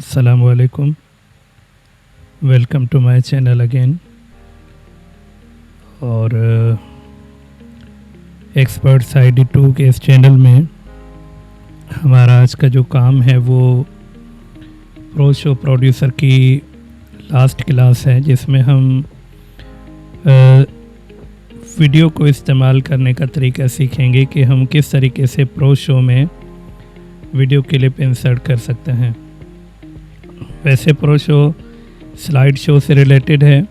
Assalamualaikum. Welcome to my channel again. और experts ID2 के इस चैनल में हमारा आज का जो काम है वो प्रो शो प्रोड्यूसर की लास्ट क्लास है, जिसमें हम वीडियो को इस्तेमाल करने का तरीका सीखेंगे कि हम किस तरीके से प्रो शो में वीडियो क्लिप इंसर्ट कर सकते हैं। वैसे प्रो शो स्लाइड शो से रिलेटेड है।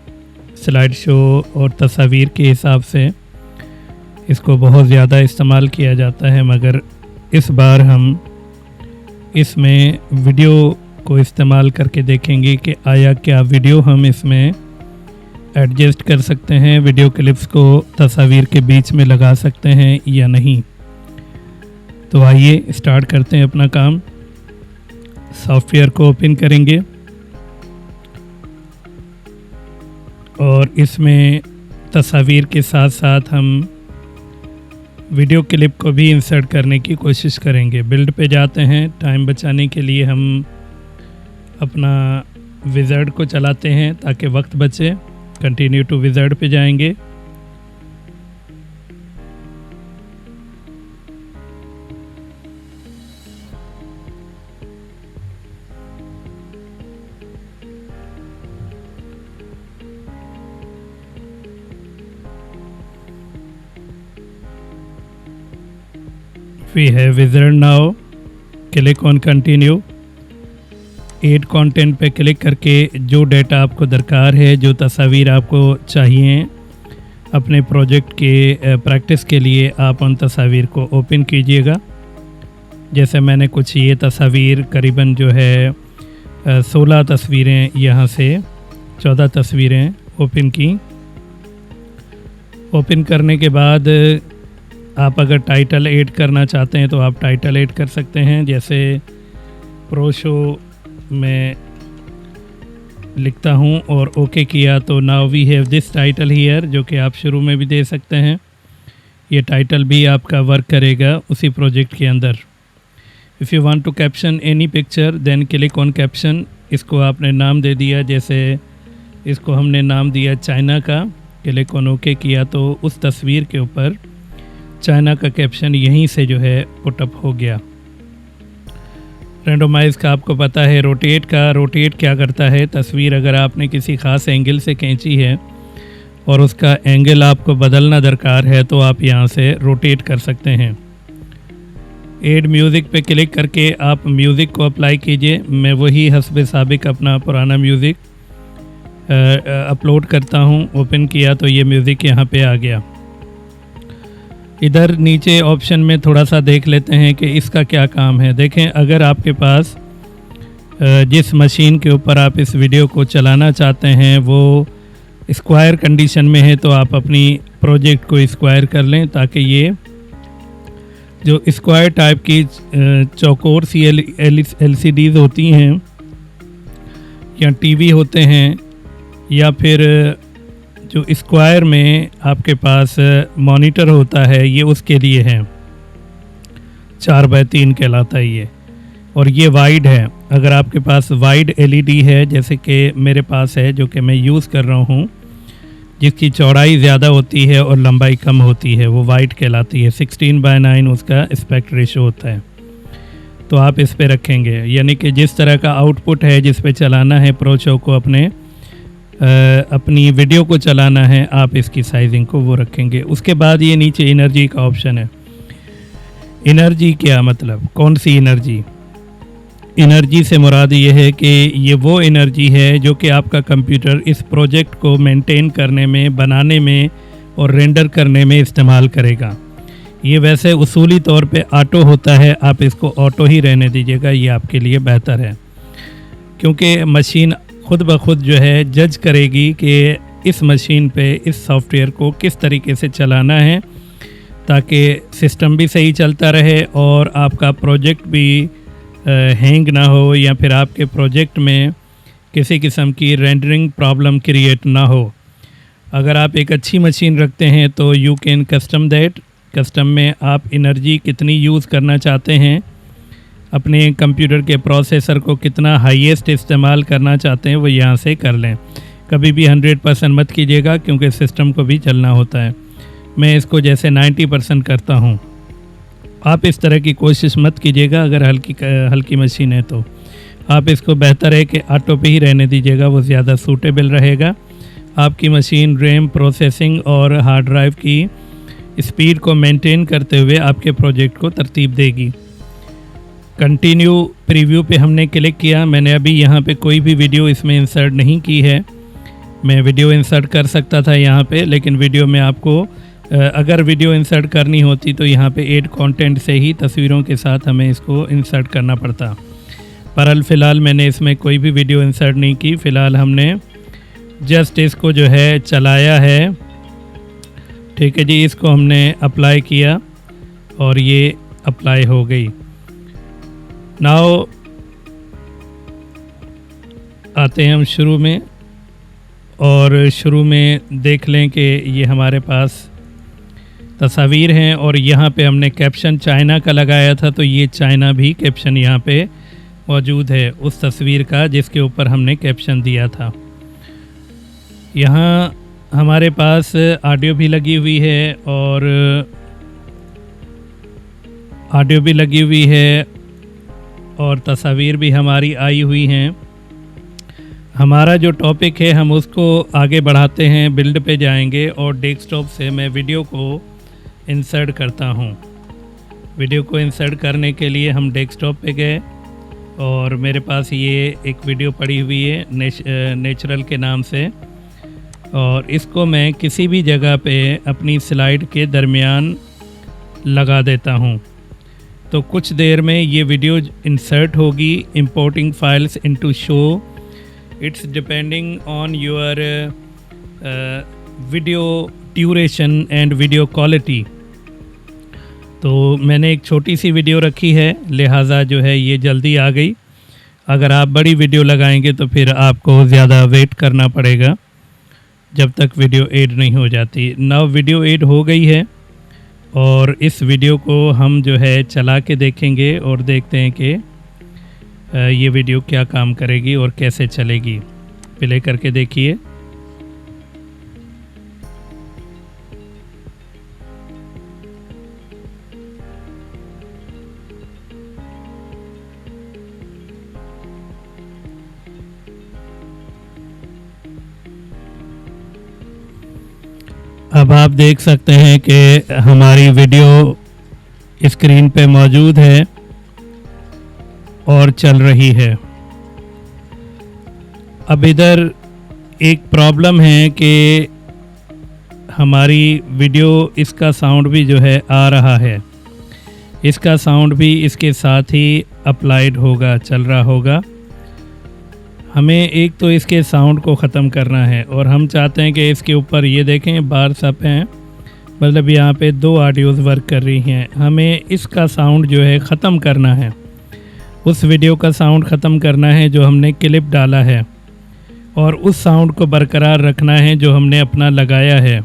स्लाइड शो और तस्वीर के हिसाब से इसको बहुत ज़्यादा इस्तेमाल किया जाता है, मगर इस बार हम इसमें वीडियो को इस्तेमाल करके देखेंगे कि आया क्या वीडियो हम इसमें एडजस्ट कर सकते हैं, वीडियो क्लिप्स को तस्वीर के बीच में लगा सकते हैं या नहीं। तो आइए स्टार्ट करते हैं अपना काम। सॉफ्टवेयर को ओपन करेंगे और इसमें तस्वीर के साथ साथ हम वीडियो क्लिप को भी इंसर्ट करने की कोशिश करेंगे। बिल्ड पे जाते हैं। टाइम बचाने के लिए हम अपना विज़ार्ड को चलाते हैं ताकि वक्त बचे। कंटिन्यू टू विज़ार्ड पे जाएंगे। We have wizard now. Click on continue. Add content पे क्लिक करके जो डेटा आपको दरकार है, जो तस्वीर आपको चाहिए अपने प्रोजेक्ट के प्रैक्टिस के लिए, आप उन तस्वीर को ओपन कीजिएगा। जैसे मैंने कुछ ये तस्वीर करीबन जो है 16 तस्वीरें यहाँ से 14 तस्वीरें ओपन की। ओपन करने के बाद आप अगर टाइटल ऐड करना चाहते हैं तो आप टाइटल ऐड कर सकते हैं। जैसे प्रो शो में लिखता हूं और ओके किया तो now we have this title here, जो कि आप शुरू में भी दे सकते हैं। ये टाइटल भी आपका वर्क करेगा उसी प्रोजेक्ट के अंदर। If you want to caption any picture then click on caption. इसको आपने नाम दे दिया, जैसे इसको हमने नाम दिया चाइना का। क्लिक ऑन ओके किया तो उस तस्वीर के ऊपर चाइना का कैप्शन यहीं से जो है पुटअप हो गया। रेंडोमाइज का आपको पता है। रोटेट का, रोटेट क्या करता है, तस्वीर अगर आपने किसी ख़ास एंगल से खींची है और उसका एंगल आपको बदलना दरकार है तो आप यहाँ से रोटेट कर सकते हैं। ऐड म्यूज़िक पे क्लिक करके आप म्यूज़िक को अप्लाई कीजिए। मैं वही हस्बे साबिक अपना पुराना म्यूज़िक अपलोड करता हूँ। ओपन किया तो ये म्यूज़िक यहाँ पे आ गया। इधर नीचे ऑप्शन में थोड़ा सा देख लेते हैं कि इसका क्या काम है। देखें, अगर आपके पास जिस मशीन के ऊपर आप इस वीडियो को चलाना चाहते हैं वो स्क्वायर कंडीशन में है तो आप अपनी प्रोजेक्ट को स्क्वायर कर लें, ताकि ये जो स्क्वायर टाइप की चौकोर सी LCDs होती हैं या टीवी होते हैं, या फिर जो स्क्वायर में आपके पास मॉनिटर होता है, ये उसके लिए है। 4x3 कहलाता है ये। और ये वाइड है। अगर आपके पास वाइड LED है, जैसे कि मेरे पास है, जो कि मैं यूज़ कर रहा हूँ, जिसकी चौड़ाई ज़्यादा होती है और लंबाई कम होती है, वो वाइड कहलाती है। 16:9 उसका एस्पेक्ट रेशो होता है। तो आप इस पे रखेंगे, यानी कि जिस तरह का आउटपुट है, जिस पे चलाना है प्रो शो को, अपनी वीडियो को चलाना है, आप इसकी साइजिंग को वो रखेंगे। उसके बाद ये नीचे एनर्जी का ऑप्शन है। एनर्जी क्या मतलब, कौन सी एनर्जी? एनर्जी से मुराद ये है कि ये वो एनर्जी है जो कि आपका कंप्यूटर इस प्रोजेक्ट को मेंटेन करने में, बनाने में और रेंडर करने में इस्तेमाल करेगा। ये वैसे उसूली तौर पे ऑटो होता है, आप इसको ऑटो ही रहने दीजिएगा, ये आपके लिए बेहतर है, क्योंकि मशीन खुद ब खुद जो है जज करेगी कि इस मशीन पे इस सॉफ्टवेयर को किस तरीके से चलाना है, ताकि सिस्टम भी सही चलता रहे और आपका प्रोजेक्ट भी हैंग ना हो, या फिर आपके प्रोजेक्ट में किसी किस्म की रेंडरिंग प्रॉब्लम क्रिएट ना हो। अगर आप एक अच्छी मशीन रखते हैं तो you can custom that. Custom में आप एनर्जी कितनी यूज़ करना चाहते हैं अपने कंप्यूटर के प्रोसेसर को कितना हाईएस्ट इस्तेमाल करना चाहते हैं वो यहाँ से कर लें। कभी भी 100% मत कीजिएगा क्योंकि सिस्टम को भी चलना होता है। मैं इसको जैसे 90% करता हूँ। आप इस तरह की कोशिश मत कीजिएगा। अगर हल्की मशीन है तो आप इसको बेहतर है कि ऑटो पे ही रहने दीजिएगा, वो ज़्यादा सूटेबल रहेगा। आपकी मशीन रैम, प्रोसेसिंग और हार्ड ड्राइव की स्पीड को मेंटेन करते हुए आपके प्रोजेक्ट को तरतीब देगी। कंटिन्यू प्रीव्यू पे हमने क्लिक किया। मैंने अभी यहाँ पे कोई भी वीडियो इसमें इंसर्ट नहीं की है। मैं वीडियो इंसर्ट कर सकता था यहाँ पे, लेकिन वीडियो में आपको अगर वीडियो इंसर्ट करनी होती तो यहाँ पे ऐड कंटेंट से ही तस्वीरों के साथ हमें इसको इंसर्ट करना पड़ता। पर फ़िलहाल मैंने इसमें कोई भी वीडियो इंसर्ट नहीं की। फ़िलहाल हमने जस्ट इसको जो है चलाया है। ठीक है जी, इसको हमने अप्लाई किया और ये अप्लाई हो गई। नाउ आते हैं हम शुरू में, और शुरू में देख लें कि ये हमारे पास तस्वीर हैं और यहाँ पे हमने कैप्शन चाइना का लगाया था, तो ये चाइना भी कैप्शन यहाँ पे मौजूद है उस तस्वीर का जिसके ऊपर हमने कैप्शन दिया था। यहाँ हमारे पास ऑडियो भी लगी हुई है और और तस्वीर भी हमारी आई हुई हैं। हमारा जो टॉपिक है हम उसको आगे बढ़ाते हैं, बिल्ड पे जाएंगे और डेस्कटॉप से मैं वीडियो को इंसर्ट करता हूँ। वीडियो को इंसर्ट करने के लिए हम डेस्कटॉप पे गए और मेरे पास ये एक वीडियो पड़ी हुई है नेचुरल के नाम से, और इसको मैं किसी भी जगह पे अपनी स्लाइड के दरमियान लगा देता हूँ। तो कुछ देर में ये वीडियो इंसर्ट होगी। Importing files into show, it's depending on your video duration and video quality. तो मैंने एक छोटी सी वीडियो रखी है, लिहाजा जो है ये जल्दी आ गई। अगर आप बड़ी वीडियो लगाएंगे तो फिर आपको ज़्यादा वेट करना पड़ेगा जब तक वीडियो ऐड नहीं हो जाती। नाउ वीडियो ऐड हो गई है और इस वीडियो को हम जो है चला के देखेंगे और देखते हैं कि ये वीडियो क्या काम करेगी और कैसे चलेगी। प्ले करके देखिए। अब आप देख सकते हैं कि हमारी वीडियो स्क्रीन पे मौजूद है और चल रही है। अब इधर एक प्रॉब्लम है कि हमारी वीडियो, इसका साउंड भी जो है आ रहा है, इसका साउंड भी इसके साथ ही अप्लाइड होगा, चल रहा होगा। हमें एक तो इसके साउंड को ख़त्म करना है और हम चाहते हैं कि इसके ऊपर ये देखें बार्स अप हैं, मतलब यहाँ पे 2 ऑडियोज़ वर्क कर रही हैं। हमें इसका साउंड जो है ख़त्म करना है, उस वीडियो का साउंड ख़त्म करना है जो हमने क्लिप डाला है, और उस साउंड को बरकरार रखना है जो हमने अपना लगाया है।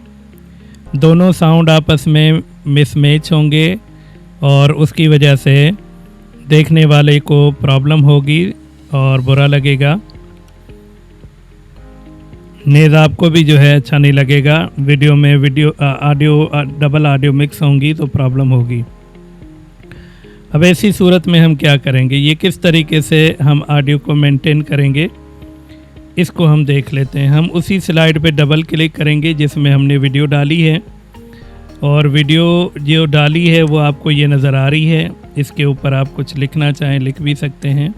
दोनों साउंड आपस में मिसमैच होंगे और उसकी वजह से देखने वाले को प्रॉब्लम होगी और बुरा लगेगा। नेज़ आपको भी जो है अच्छा नहीं लगेगा। वीडियो में डबल ऑडियो मिक्स होंगी तो प्रॉब्लम होगी। अब ऐसी सूरत में हम क्या करेंगे, ये किस तरीके से हम ऑडियो को मेंटेन करेंगे, इसको हम देख लेते हैं। हम उसी स्लाइड पे डबल क्लिक करेंगे जिसमें हमने वीडियो डाली है, और वीडियो जो डाली है वो आपको ये नज़र आ रही है। इसके ऊपर आप कुछ लिखना चाहें लिख भी सकते हैं।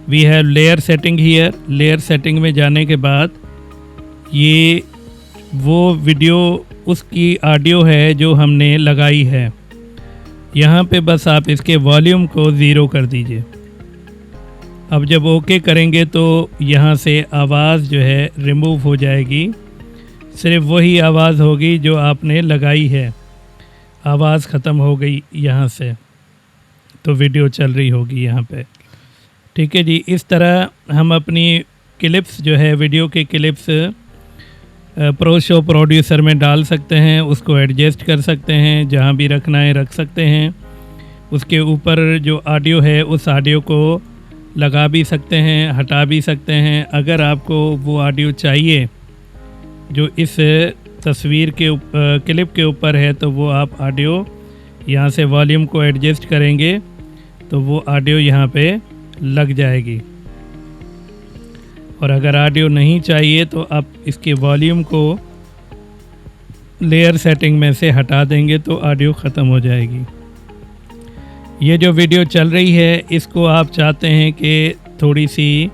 We have layer setting here. Layer setting में जाने के बाद ये वो वीडियो, उसकी ऑडियो है जो हमने लगाई है। यहाँ पे बस आप इसके वॉल्यूम को 0 कर दीजिए। अब जब ओके करेंगे तो यहाँ से आवाज़ जो है रिमूव हो जाएगी, सिर्फ वही आवाज़ होगी जो आपने लगाई है। आवाज़ ख़त्म हो गई यहाँ से, तो वीडियो चल रही होगी यहाँ पे। ठीक है जी, इस तरह हम अपनी क्लिप्स जो है, वीडियो के क्लिप्स प्रो शो प्रोड्यूसर में डाल सकते हैं, उसको एडजस्ट कर सकते हैं, जहाँ भी रखना है रख सकते हैं। उसके ऊपर जो ऑडियो है उस ऑडियो को लगा भी सकते हैं, हटा भी सकते हैं। अगर आपको वो ऑडियो चाहिए जो इस तस्वीर के क्लिप के ऊपर है तो वो आप ऑडियो यहाँ से वॉल्यूम को एडजस्ट करेंगे तो वो ऑडियो यहाँ पे लग जाएगी। और अगर ऑडियो नहीं चाहिए तो आप इसके वॉल्यूम को लेयर सेटिंग में से हटा देंगे तो ऑडियो ख़त्म हो जाएगी। ये जो वीडियो चल रही है इसको आप चाहते हैं कि थोड़ी सी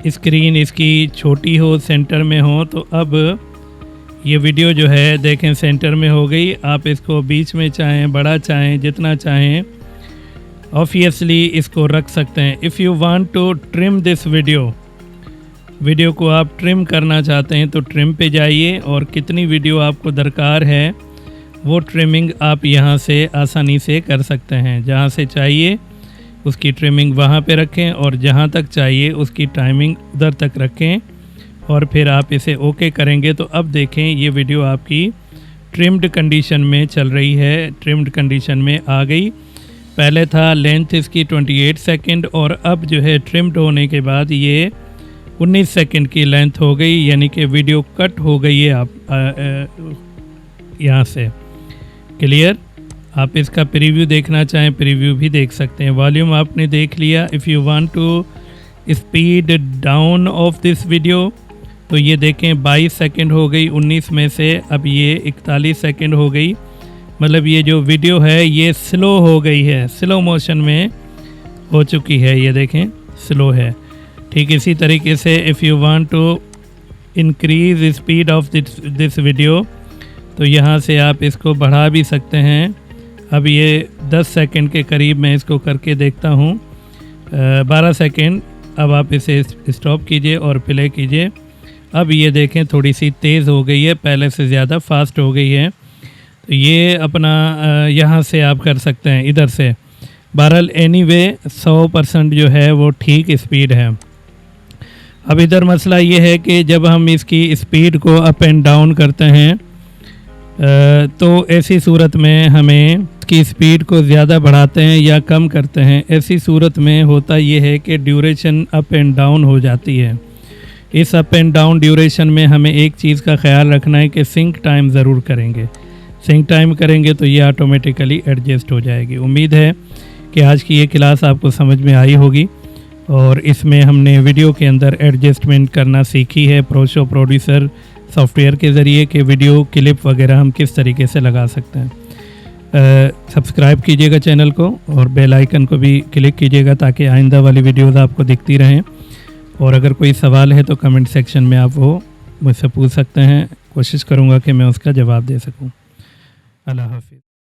स्क्रीन इसकी छोटी हो, सेंटर में हो, तो अब ये वीडियो जो है देखें सेंटर में हो गई। आप इसको बीच में चाहें, बड़ा चाहें, जितना चाहें ऑब्वियसली इसको रख सकते हैं। If you want to trim this video को आप ट्रिम करना चाहते हैं तो ट्रिम पे जाइए और कितनी वीडियो आपको दरकार है वो ट्रिमिंग आप यहाँ से आसानी से कर सकते हैं। जहाँ से चाहिए उसकी ट्रिमिंग वहाँ पे रखें और जहाँ तक चाहिए उसकी टाइमिंग उधर तक रखें और फिर आप इसे ओके करेंगे तो अब देखें ये वीडियो आपकी ट्रिम्ड कंडीशन में चल रही है, ट्रिम्ड कंडीशन में आ गई। पहले था लेंथ इसकी 28 सेकंड और अब जो है ट्रिम्ड होने के बाद ये 19 सेकंड की लेंथ हो गई, यानी कि वीडियो कट हो गई है। आप यहाँ से क्लियर। आप इसका प्रीव्यू देखना चाहें प्रीव्यू भी देख सकते हैं। वॉल्यूम आपने देख लिया। If you want to speed down of this video तो ये देखें 22 सेकंड हो गई 19 में से, अब ये 41 सेकंड हो गई। मतलब ये जो वीडियो है ये स्लो हो गई है, स्लो मोशन में हो चुकी है, ये देखें स्लो है। ठीक इसी तरीके से if you want to increase speed of this video तो यहाँ से आप इसको बढ़ा भी सकते हैं। अब ये 10 सेकंड के करीब मैं इसको करके देखता हूँ, 12 सेकंड। अब आप इसे स्टॉप कीजिए और प्ले कीजिए। अब ये देखें थोड़ी सी तेज़ हो गई है, पहले से ज़्यादा फास्ट हो गई है। तो ये अपना यहाँ से आप कर सकते हैं इधर से। बहरहाल एनीवे 100% जो है वो ठीक स्पीड है। अब इधर मसला ये है कि जब हम इसकी स्पीड को अप एंड डाउन करते हैं तो ऐसी सूरत में हमें इसकी स्पीड को ज़्यादा बढ़ाते हैं या कम करते हैं, ऐसी सूरत में होता ये है कि ड्यूरेशन अप एंड डाउन हो जाती है। इस अप एंड डाउन ड्यूरेशन में हमें एक चीज़ का ख्याल रखना है कि सिंक टाइम ज़रूर करेंगे। सिंक टाइम करेंगे तो ये ऑटोमेटिकली एडजस्ट हो जाएगी। उम्मीद है कि आज की ये क्लास आपको समझ में आई होगी और इसमें हमने वीडियो के अंदर एडजस्टमेंट करना सीखी है प्रोशो प्रोड्यूसर सॉफ्टवेयर के ज़रिए कि वीडियो क्लिप वगैरह हम किस तरीके से लगा सकते हैं। सब्सक्राइब कीजिएगा चैनल को और बेल आइकन को भी क्लिक कीजिएगा ताकि आइंदा वाली वीडियोस आपको दिखती रहें। और अगर कोई सवाल है तो कमेंट सेक्शन में आप वो मुझसे पूछ सकते हैं, कोशिश करूँगा कि मैं उसका जवाब दे सकूँ। अल्लाह हाफ़िज़।